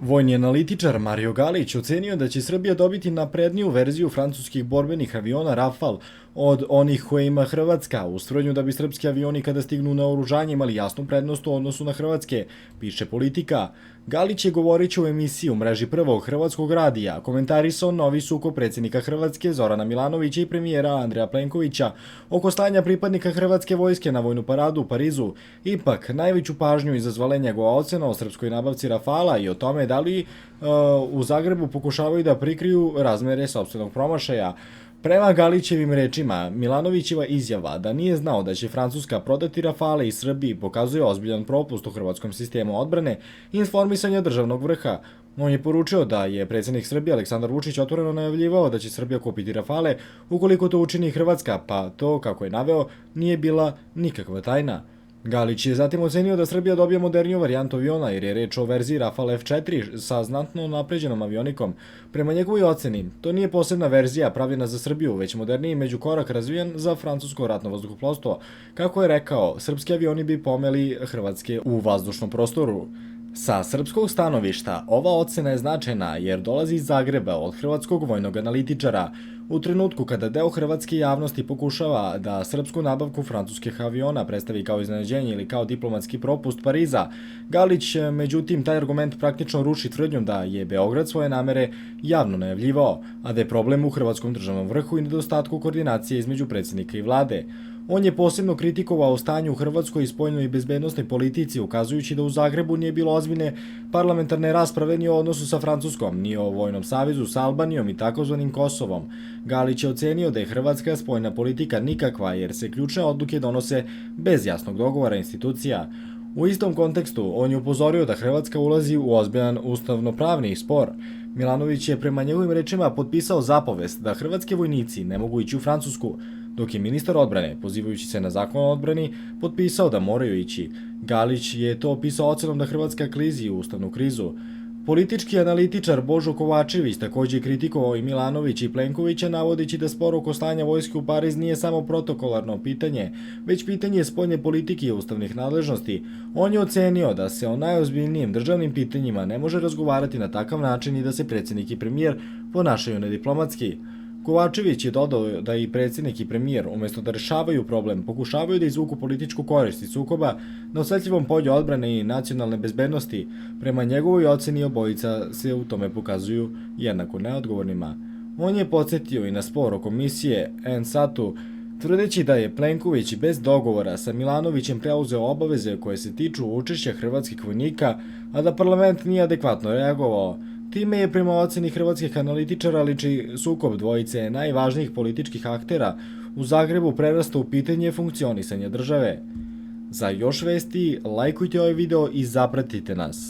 Vojni analitičar Mario Galić ocenio da će Srbija dobiti napredniju verziju francuskih borbenih aviona Rafale od onih koje ima Hrvatska, u tvrdnju da bi srpski avioni kada stignu na oružanje imali jasnu prednost u odnosu na hrvatske, piše Politika. Galić je govoreći u emisiji u mreži Prvog hrvatskog radija komentarisao novi sukob predsjednika Hrvatske Zorana Milanovića i premijera Andreja Plenkovića oko slanja pripadnika hrvatske vojske na vojnu paradu u Parizu. Ipak, najveću pažnju izazvala je njegova ocena o srpskoj nabavci Rafala i o tome da li u Zagrebu pokušavaju da prikriju razmere sopstvenog promašaja. Prema Galićevim rečima, Milanovićeva izjava da nije znao da će Francuska prodati Rafale i Srbiji pokazuje ozbiljan propust u hrvatskom sistemu odbrane i informisanja državnog vrha. On je poručio da je predsjednik Srbije Aleksandar Vučić otvoreno najavljivao da će Srbija kupiti Rafale ukoliko to učini Hrvatska, pa to, kako je naveo, nije bila nikakva tajna. Galić je zatim ocenio da Srbija dobije moderniju varijantu aviona jer je reč o verziji Rafale F4 sa znatno napređenom avionikom. Prema njegovoj oceni, to nije posebna verzija pravljena za Srbiju, već moderniji međukorak razvijen za francusko ratno vazduhoplovstvo. Kako je rekao, srpski avioni bi pomeli Hrvatske u vazdušnom prostoru. Sa srpskog stanovišta, ova ocena je značajna jer dolazi iz Zagreba od hrvatskog vojnog analitičara. U trenutku kada deo hrvatske javnosti pokušava da srpsku nabavku francuskih aviona predstavi kao iznenađenje ili kao diplomatski propust Pariza, Galić međutim taj argument praktično ruši tvrdnjom da je Beograd svoje namere javno najavljivao, a da je problem u hrvatskom državnom vrhu i nedostatku koordinacije između predsjednika i vlade. On je posebno kritikovao stanje u hrvatskoj spoljnoj i bezbednosnoj politici, ukazujući da u Zagrebu nije bilo ozbiljne parlamentarne rasprave ni o odnosu sa Francuskom, ni o vojnom savezu sa Albanijom i takozvanim Kosovom. Galić je ocenio da je hrvatska spoljna politika nikakva jer se ključne odluke donose bez jasnog dogovora institucija. U istom kontekstu, on je upozorio da Hrvatska ulazi u ozbiljan ustavno-pravni spor. Milanović je prema njegovim rečima potpisao zapovest da hrvatski vojnici ne mogu ići u Francusku, dok je ministar odbrane, pozivajući se na zakon o odbrani, potpisao da moraju ići. Galić je to opisao ocenom da Hrvatska klizi u ustavnu krizu. Politički analitičar Božo Kovačević također je kritikovao i Milanović i Plenkovića, navodeći da spor oko slanja vojske u Pariz nije samo protokolarno pitanje, već pitanje spoljne politike i ustavnih nadležnosti. On je ocenio da se o najozbiljnijim državnim pitanjima ne može razgovarati na takav način i da se predsjednik i premijer ponašaju nediplomatski. Kovačević je dodao da i predsjednik i premijer, umjesto da rešavaju problem, pokušavaju da izvuku političku korist iz sukoba na osetljivom polju odbrane i nacionalne bezbednosti. Prema njegovoj oceni obojica se u tome pokazuju jednako neodgovornima. On je podsjetio i na spor oko misije NSAT-u, tvrdeći da je Plenković bez dogovora sa Milanovićem preuzeo obaveze koje se tiču učešća hrvatskih vojnika, a da parlament nije adekvatno reagovao. Time je prema oceni hrvatskih analitičara liči sukob dvojice najvažnijih političkih aktera u Zagrebu prerastao u pitanje funkcionisanja države. Za još vesti, lajkujte ovaj video i zapratite nas.